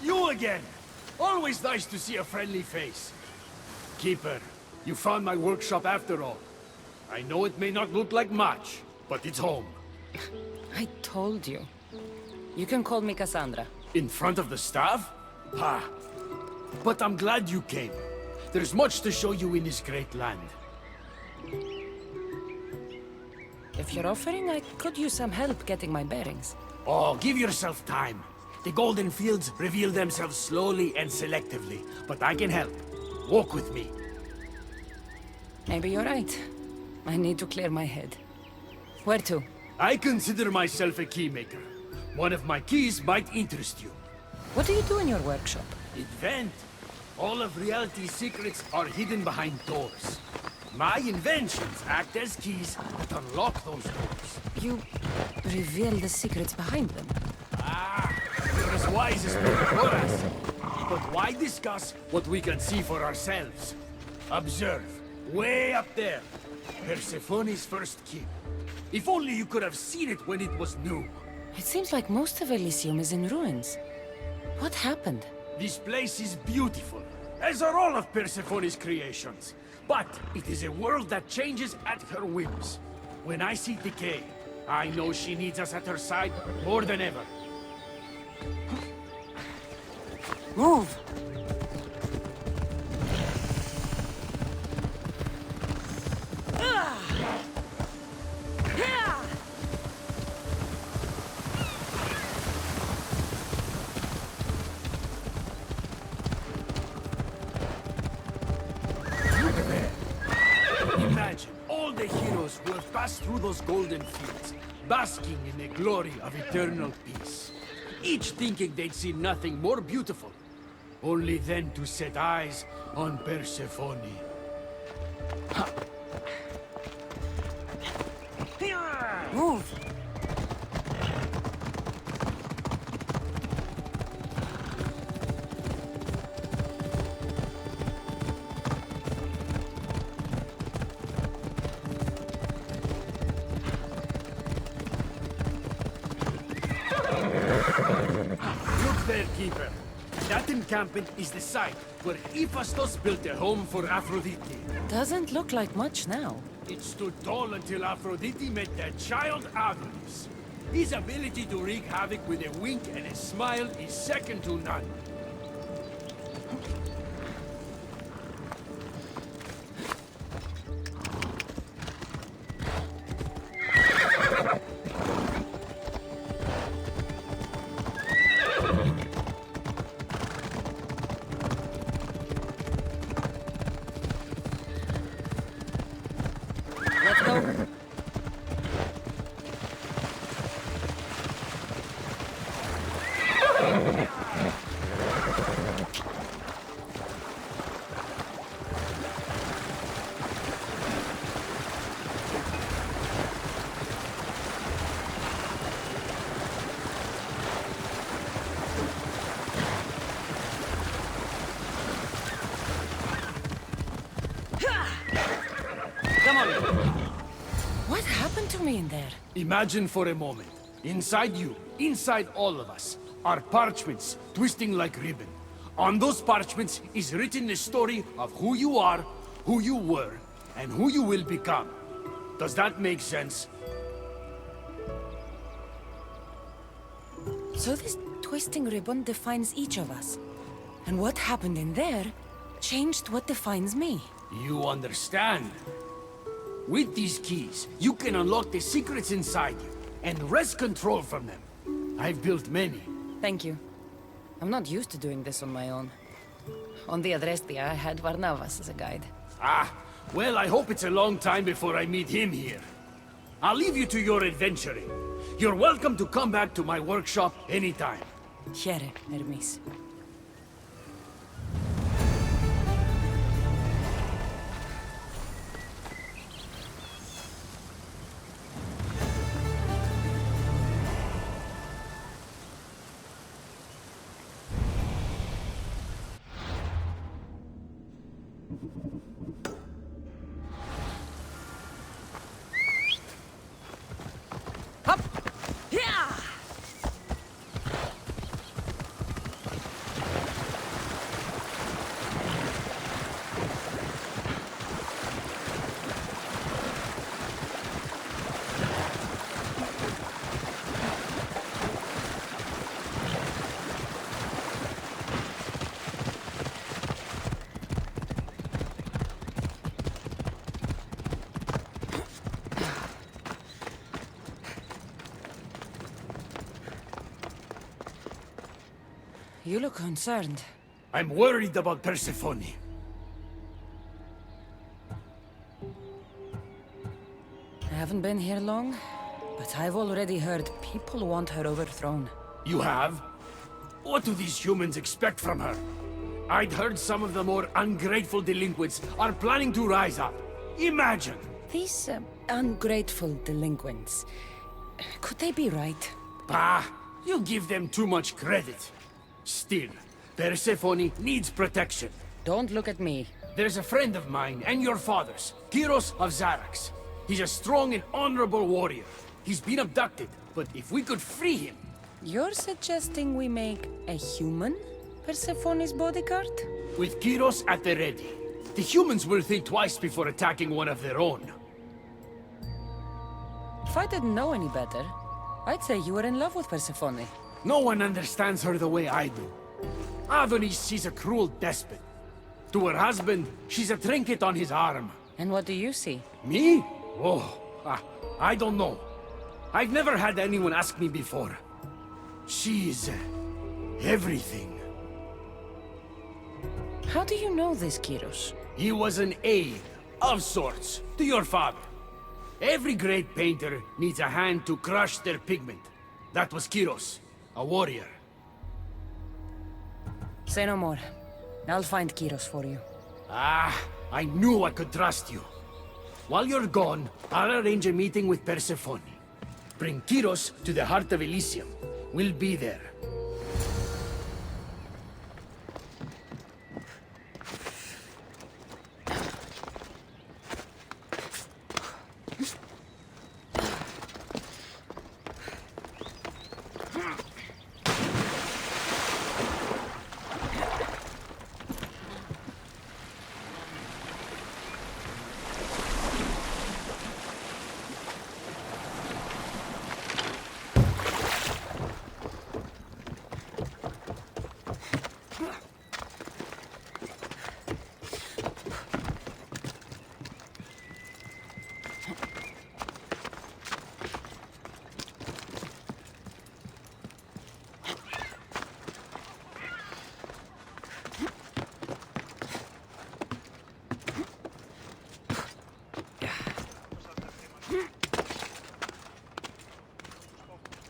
You again! Always nice to see a friendly face. Keeper, you found my workshop after all. I know it may not look like much, but it's home. I told you. You can call me Cassandra. In front of the staff? Ha! But I'm glad you came. There's much to show you in this great land. If you're offering, I could use some help getting my bearings. Oh, give yourself time. The golden fields reveal themselves slowly and selectively, but I can help. Walk with me. Maybe you're right. I need to clear my head. Where to? I consider myself a keymaker. One of my keys might interest you. What do you do in your workshop? Invent. All of reality's secrets are hidden behind doors. My inventions act as keys that unlock those doors. You reveal the secrets behind them. Ah, you're as wise as me before us. But why discuss what we can see for ourselves? Observe, way up there, Persephone's first key. If only you could have seen it when it was new. It seems like most of Elysium is in ruins. What happened? This place is beautiful, as are all of Persephone's creations. But it is a world that changes at her whims. When I see decay, I know she needs us at her side more than ever. Move! Imagine all the heroes who have passed through those golden fields, basking in the glory of eternal peace. Each thinking they'd see nothing more beautiful, only then to set eyes on Persephone. Move! Look there, Keeper. That encampment is the site where Hephaestus built a home for Aphrodite. Doesn't look like much now. It stood tall until Aphrodite met their child Adonis. His ability to wreak havoc with a wink and a smile is second to none. Let's go. Come on. What happened to me in there? Imagine for a moment, inside you, inside all of us, are parchments twisting like ribbon. On those parchments is written the story of who you are, who you were, and who you will become. Does that make sense? So this twisting ribbon defines each of us. And what happened in there changed what defines me. You understand? With these keys, you can unlock the secrets inside you, and wrest control from them. I've built many. Thank you. I'm not used to doing this on my own. On the Adrestia, I had Varnavas as a guide. Ah, well, I hope it's a long time before I meet him here. I'll leave you to your adventuring. You're welcome to come back to my workshop anytime. Here, Hermes. Up! Yeah! You look concerned. I'm worried about Persephone. I haven't been here long, but I've already heard people want her overthrown. You have? What do these humans expect from her? I'd heard some of the more ungrateful delinquents are planning to rise up. Imagine! These ungrateful delinquents, could they be right? Bah! You give them too much credit. Still, Persephone needs protection. Don't look at me. There's a friend of mine and your father's, Kyros of Zarax. He's a strong and honorable warrior. He's been abducted, but if we could free him... You're suggesting we make a human Persephone's bodyguard? With Kyros at the ready, the humans will think twice before attacking one of their own. If I didn't know any better, I'd say you were in love with Persephone. No one understands her the way I do. Adonis, she's a cruel despot. To her husband, she's a trinket on his arm. And what do you see? Me? Oh, I don't know. I've never had anyone ask me before. She's... everything. How do you know this, Kyros? He was an aide, of sorts, to your father. Every great painter needs a hand to crush their pigment. That was Kyros, a warrior. Say no more. I'll find Kyros for you. Ah, I knew I could trust you. While you're gone, I'll arrange a meeting with Persephone. Bring Kyros to the heart of Elysium. We'll be there.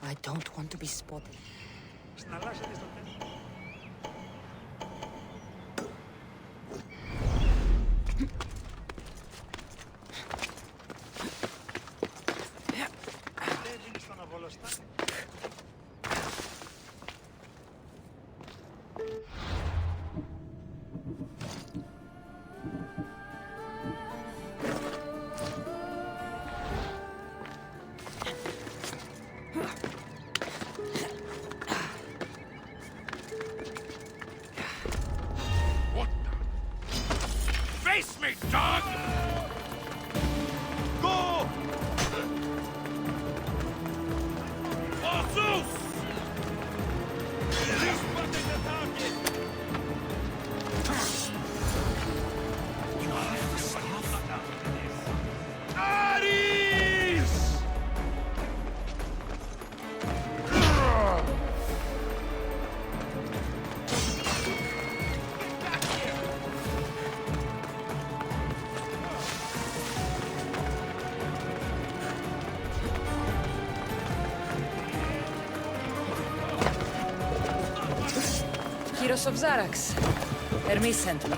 I don't want to be spotted. Kyros of Zarax. Hermes sent me.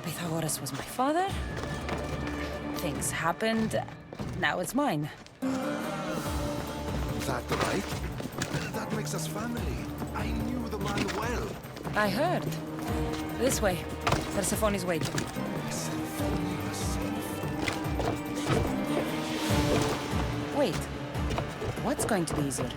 Pythagoras was my father. Things happened. Now it's mine. That right? That makes us family. I knew the man well. I heard. This way. Persephone's waiting. Persephone herself. Wait. What's going to be easier?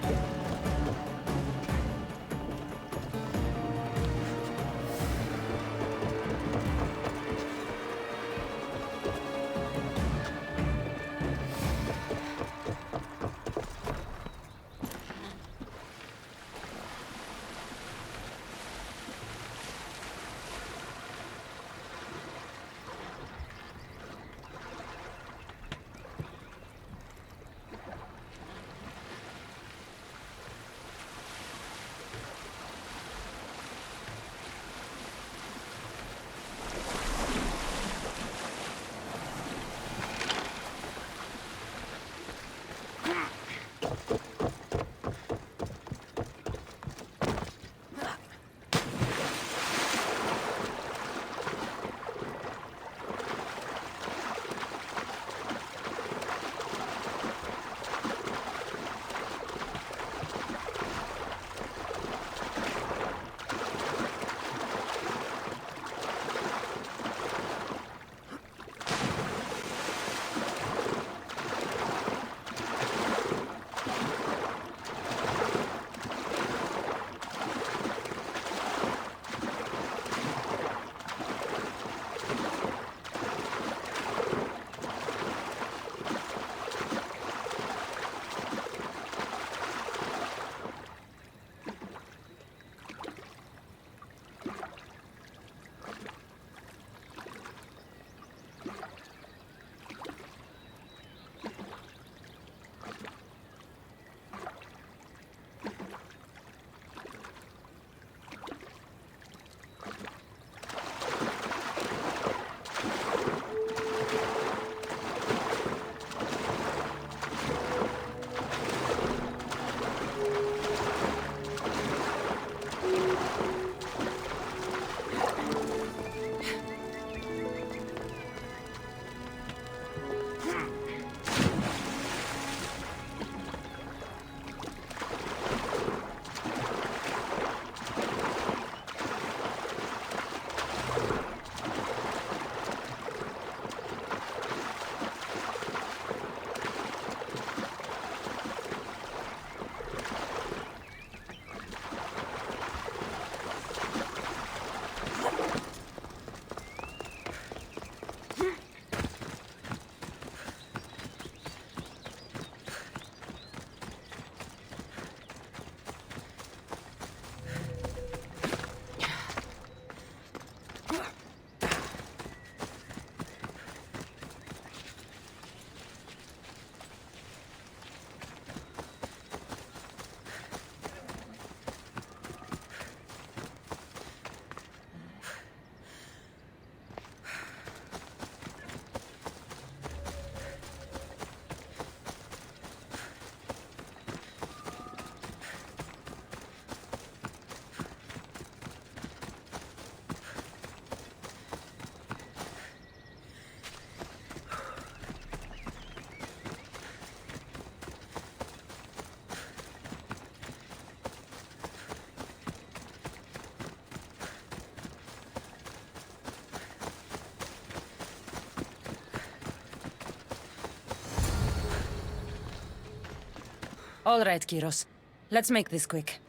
All right, Kyros. Let's make this quick.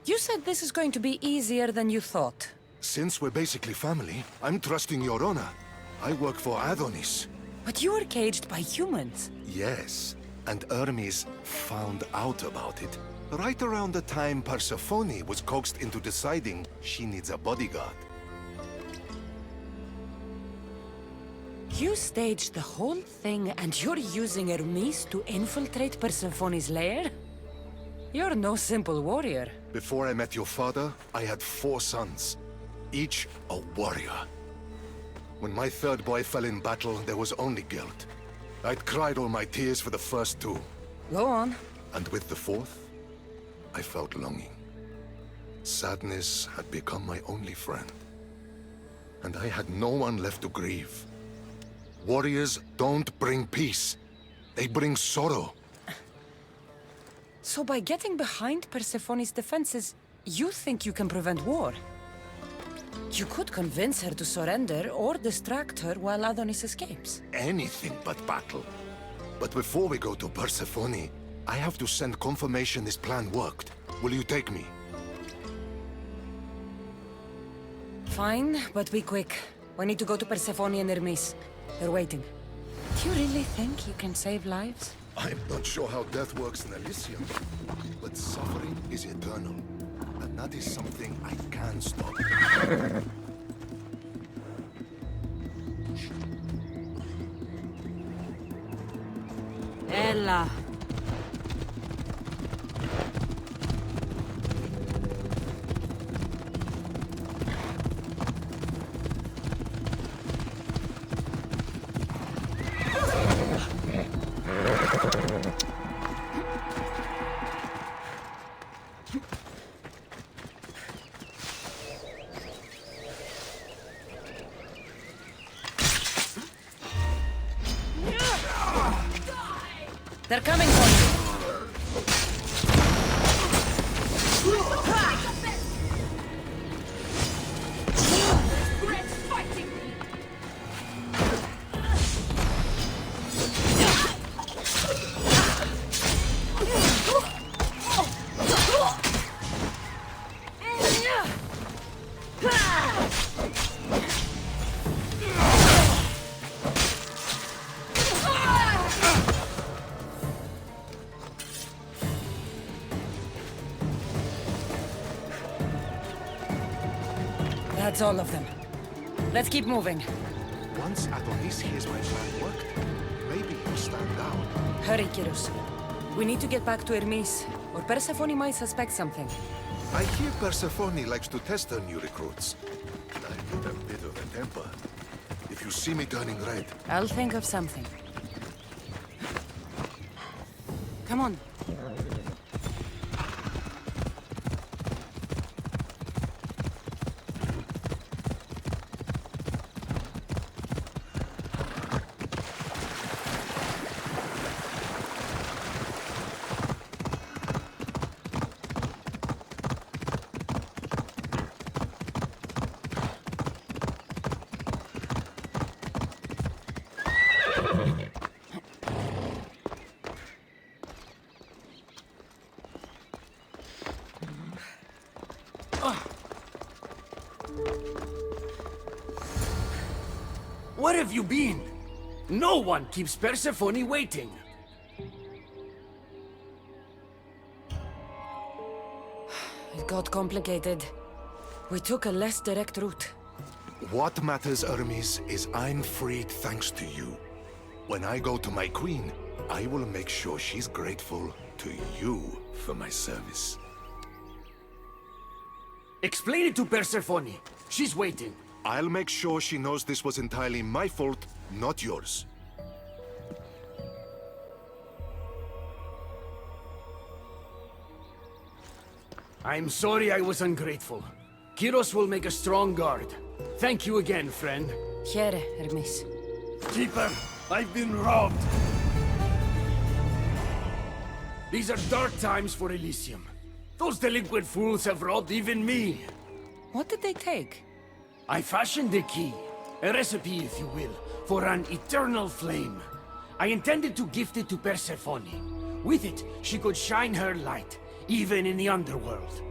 You said this is going to be easier than you thought. Since we're basically family, I'm trusting your honor. I work for Adonis. But you were caged by humans. Yes, and Hermes found out about it. Right around the time Persephone was coaxed into deciding she needs a bodyguard. You staged the whole thing and you're using Hermes to infiltrate Persephone's lair? You're no simple warrior. Before I met your father, I had 4 sons, each a warrior. When my third boy fell in battle, there was only guilt. I'd cried all my tears for the first 2. Go on. And with the fourth, I felt longing. Sadness had become my only friend. And I had no one left to grieve. Warriors don't bring peace. They bring sorrow. So by getting behind Persephone's defenses, you think you can prevent war? You could convince her to surrender or distract her while Adonis escapes. Anything but battle. But before we go to Persephone, I have to send confirmation this plan worked. Will you take me? Fine, but be quick. We need to go to Persephone and Hermes. They're waiting. You really think you can save lives? I'm not sure how death works in Elysium, but suffering is eternal. And that is something I can stop. Ella. They're coming for you. That's all of them. Let's keep moving. Once Adonis hears my plan worked, maybe he'll stand down. Hurry, Kyrus. We need to get back to Hermes, or Persephone might suspect something. I hear Persephone likes to test her new recruits. I get a bit of a temper. If you see me turning red, I'll think of something. Come on. Where have you been? No one keeps Persephone waiting. It got complicated. We took a less direct route. what matters, Hermes, is I'm freed thanks to you. When I go to my queen, I will make sure she's grateful to you for my service. Explain it to Persephone. She's waiting. I'll make sure she knows this was entirely my fault, not yours. I'm sorry I was ungrateful. Kyros will make a strong guard. Thank you again, friend. Here, Hermes. Keeper, I've been robbed. These are dark times for Elysium. Those delinquent fools have robbed even me. What did they take? I fashioned a key, a recipe if you will, for an eternal flame. I intended to gift it to Persephone. With it, she could shine her light, even in the underworld.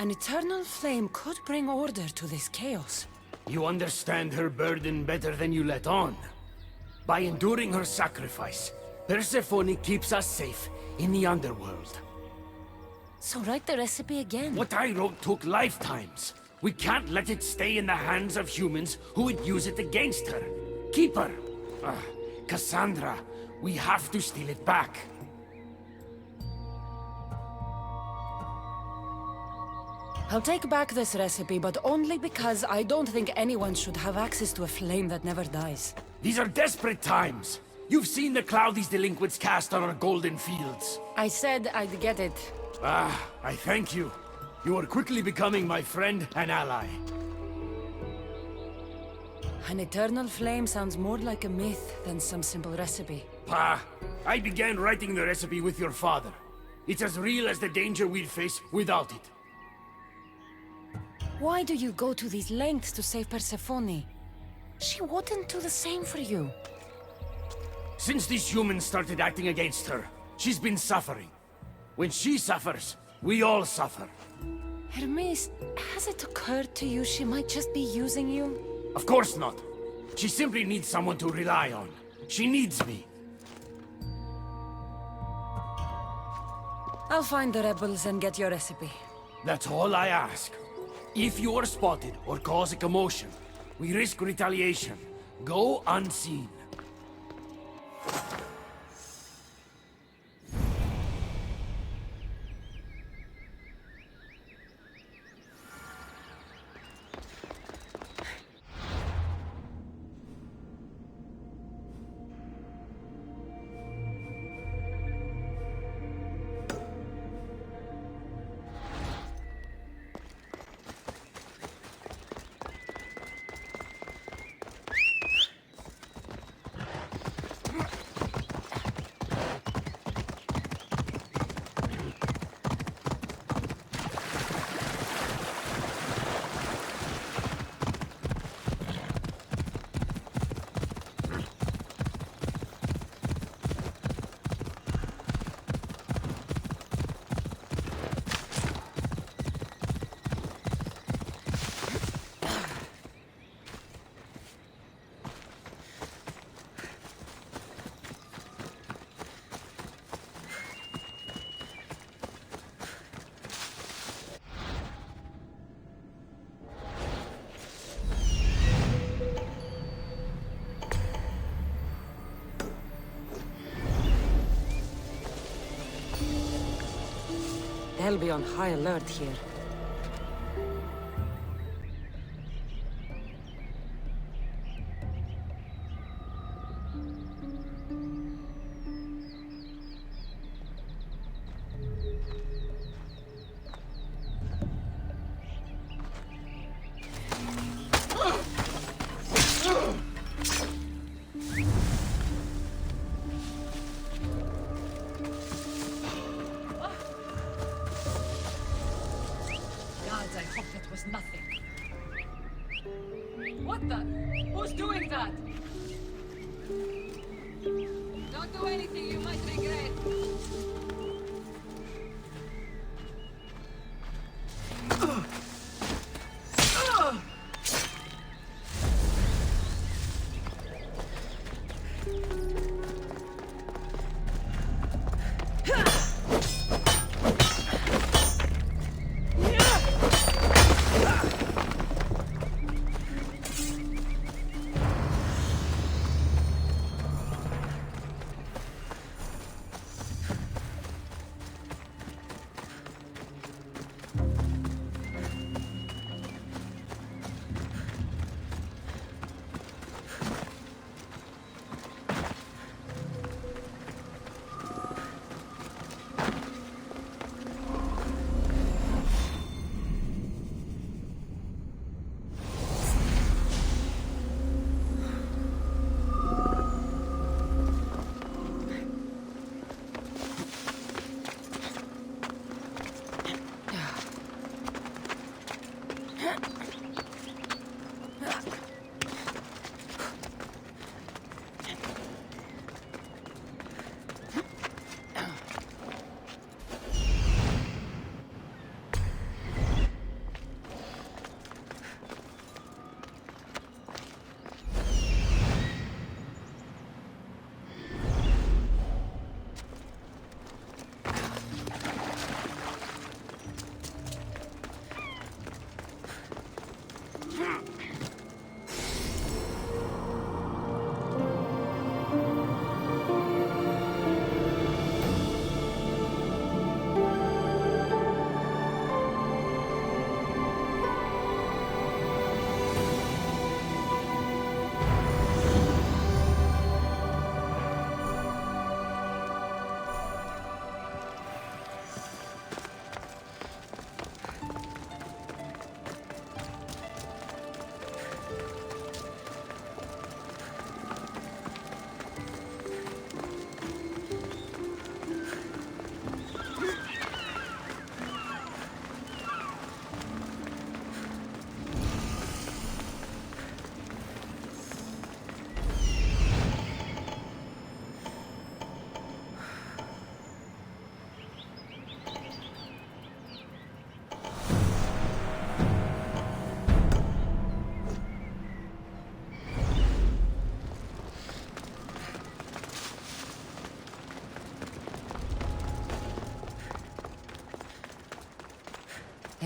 An eternal flame could bring order to this chaos. You understand her burden better than you let on. By enduring her sacrifice, Persephone keeps us safe in the underworld. So write the recipe again. What I wrote took lifetimes. We can't let it stay in the hands of humans who would use it against her. Keep her. Cassandra, we have to steal it back. I'll take back this recipe, but only because I don't think anyone should have access to a flame that never dies. These are desperate times. You've seen the cloud these delinquents cast on our golden fields. I said I'd get it. Ah, I thank you. You are quickly becoming my friend and ally. An eternal flame sounds more like a myth than some simple recipe. Pa, I began writing the recipe with your father. It's as real as the danger we'd face without it. Why do you go to these lengths to save Persephone? She wouldn't do the same for you. Since these humans started acting against her, she's been suffering. When she suffers, we all suffer. Hermes, has it occurred to you she might just be using you? Of course not. She simply needs someone to rely on. She needs me. I'll find the rebels and get your recipe. That's all I ask. If you are spotted or cause a commotion, we risk retaliation. Go unseen. They'll be on high alert here. Gods, I hope that was nothing. What the? Who's doing that? Don't do anything you might regret.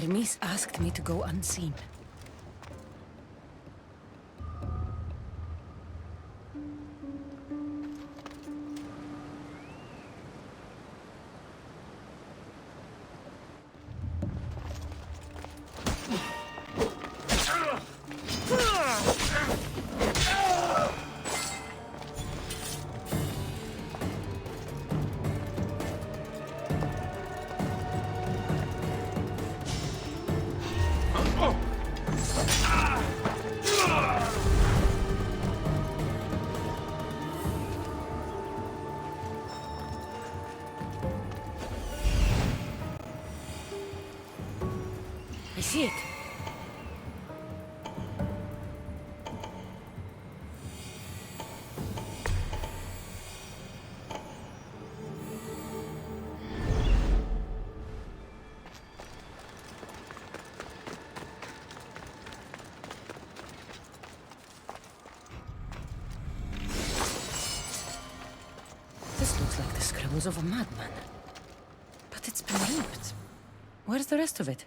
Hermes asked me to go unseen. I see it. This looks like the scribbles of a madman. But it's been ripped. Where's the rest of it?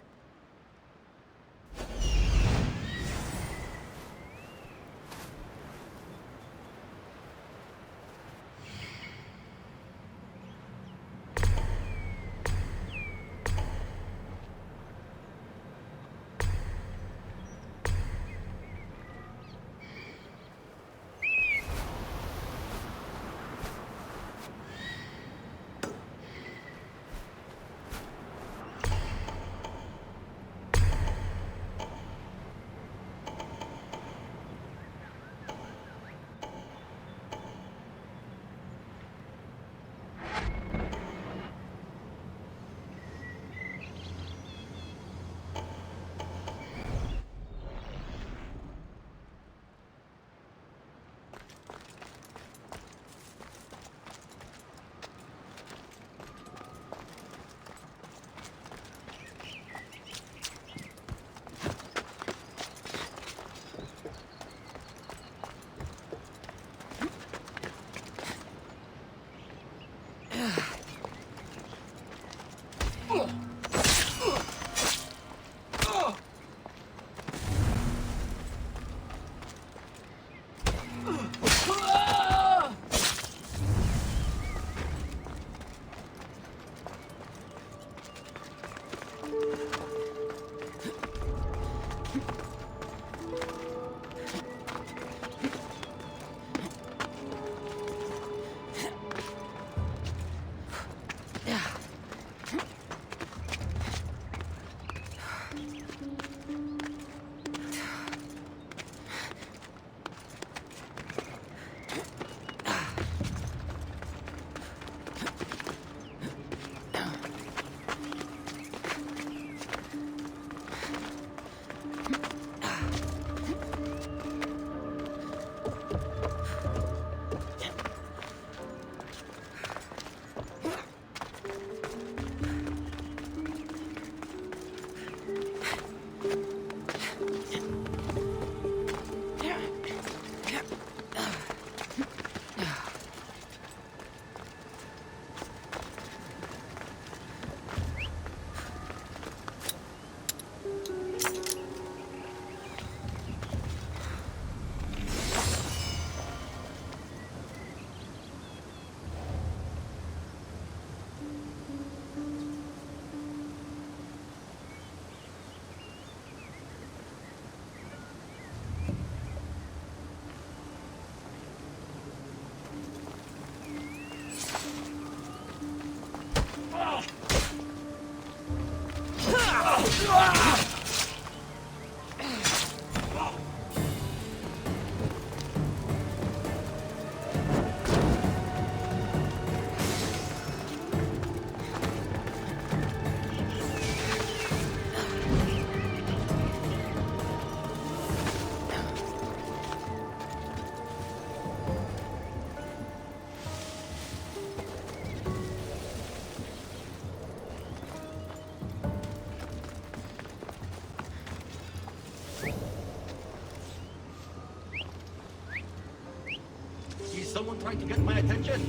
Someone trying to get my attention?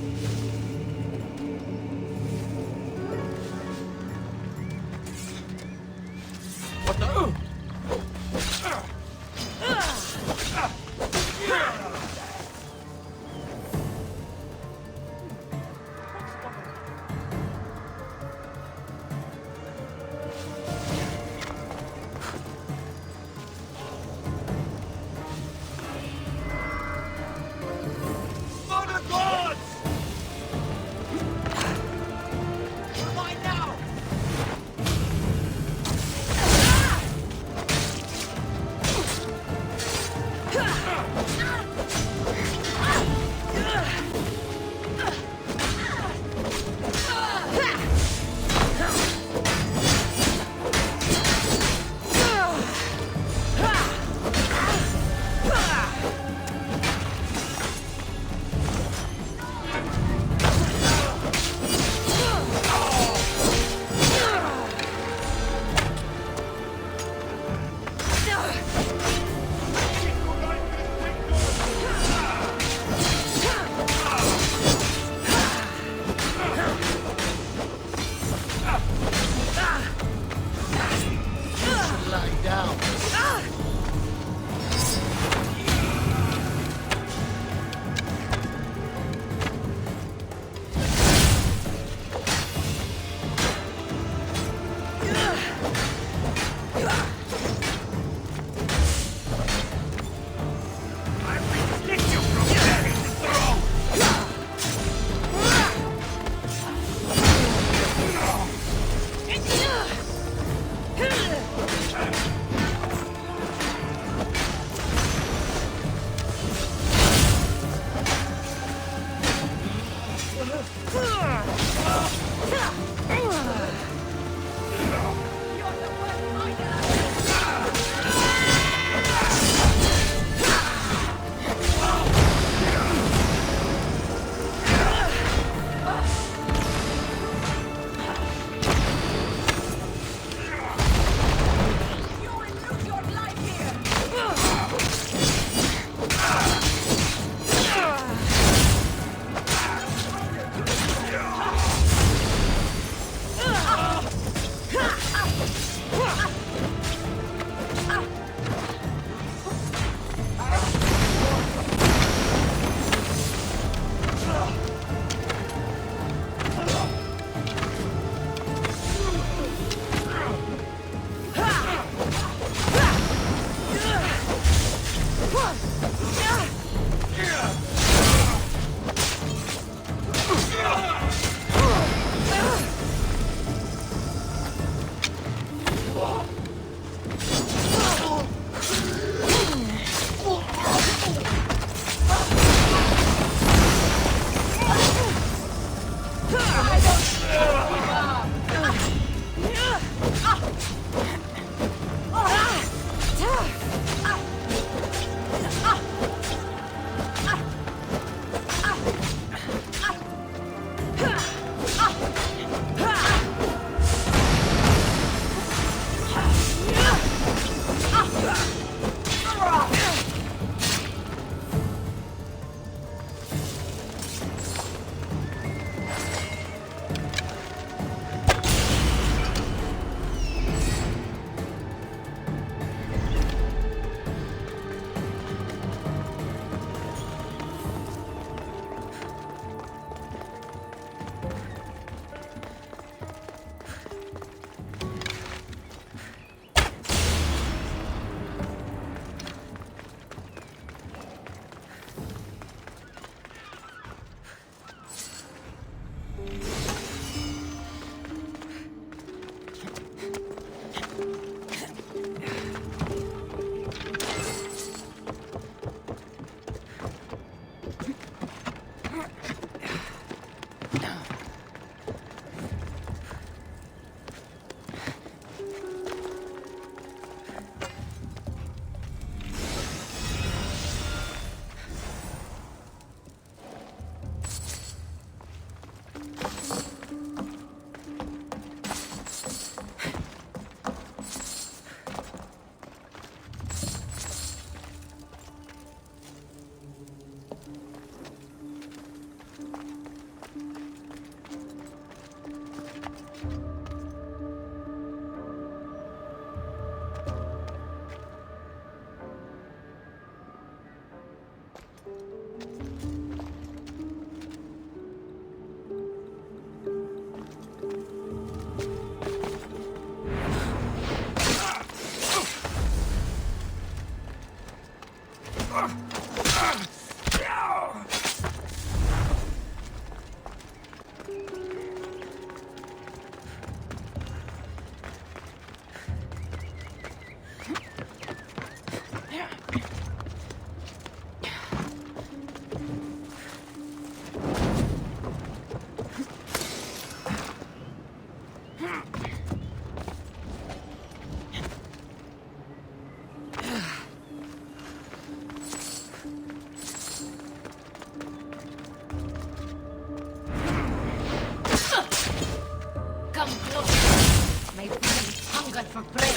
Come close. My friend hungered for prey.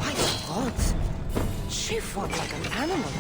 My God! She fought like an animal.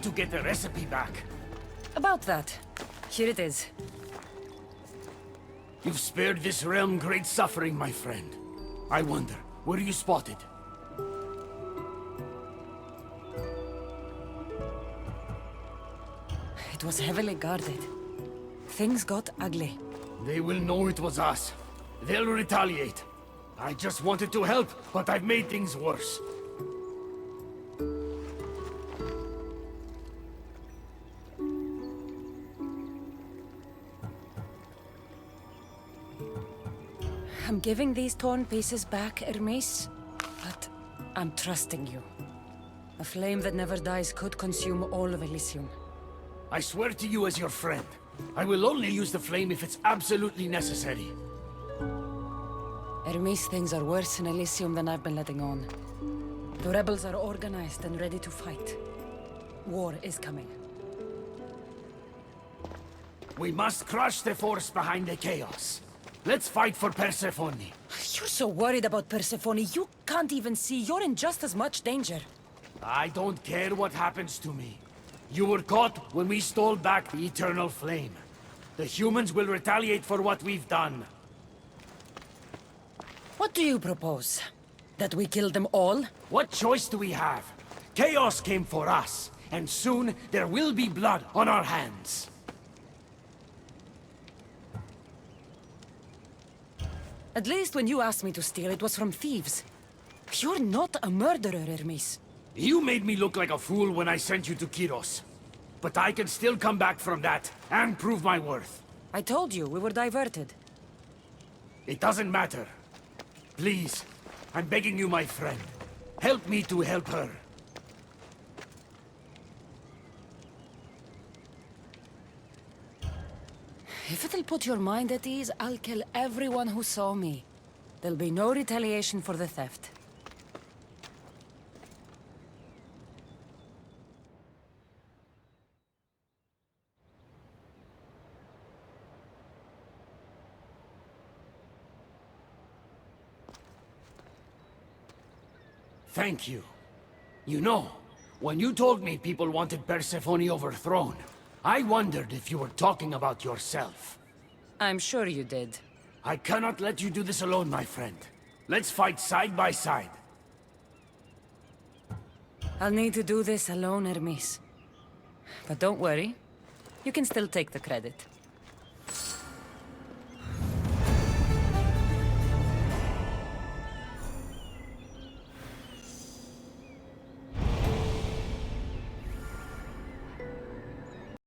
to get the recipe back. About that. Here it is. You've spared this realm great suffering, my friend. I wonder, were you spotted? It was heavily guarded. Things got ugly. They will know it was us. They'll retaliate. I just wanted to help, but I've made things worse. I'm giving these torn pieces back, Hermes, but I'm trusting you. A flame that never dies could consume all of Elysium. I swear to you as your friend, I will only use the flame if it's absolutely necessary. Hermes, things are worse in Elysium than I've been letting on. The rebels are organized and ready to fight. War is coming. We must crush the force behind the chaos. Let's fight for Persephone. You're so worried about Persephone, you can't even see you're in just as much danger. I don't care what happens to me. You were caught when we stole back the eternal flame. The humans will retaliate for what we've done. What do you propose? That we kill them all? What choice do we have? Chaos came for us, and soon there will be blood on our hands. At least when you asked me to steal, it was from thieves. You're not a murderer, Hermes. You made me look like a fool when I sent you to Kiros. But I can still come back from that, and prove my worth. I told you, we were diverted. It doesn't matter. Please, I'm begging you, my friend. Help me to help her. If it'll put your mind at ease, I'll kill everyone who saw me. There'll be no retaliation for the theft. Thank you. You know, when you told me people wanted Persephone overthrown, I wondered if you were talking about yourself. I'm sure you did. I cannot let you do this alone, my friend. Let's fight side by side. I'll need to do this alone, Hermes. But don't worry. You can still take the credit.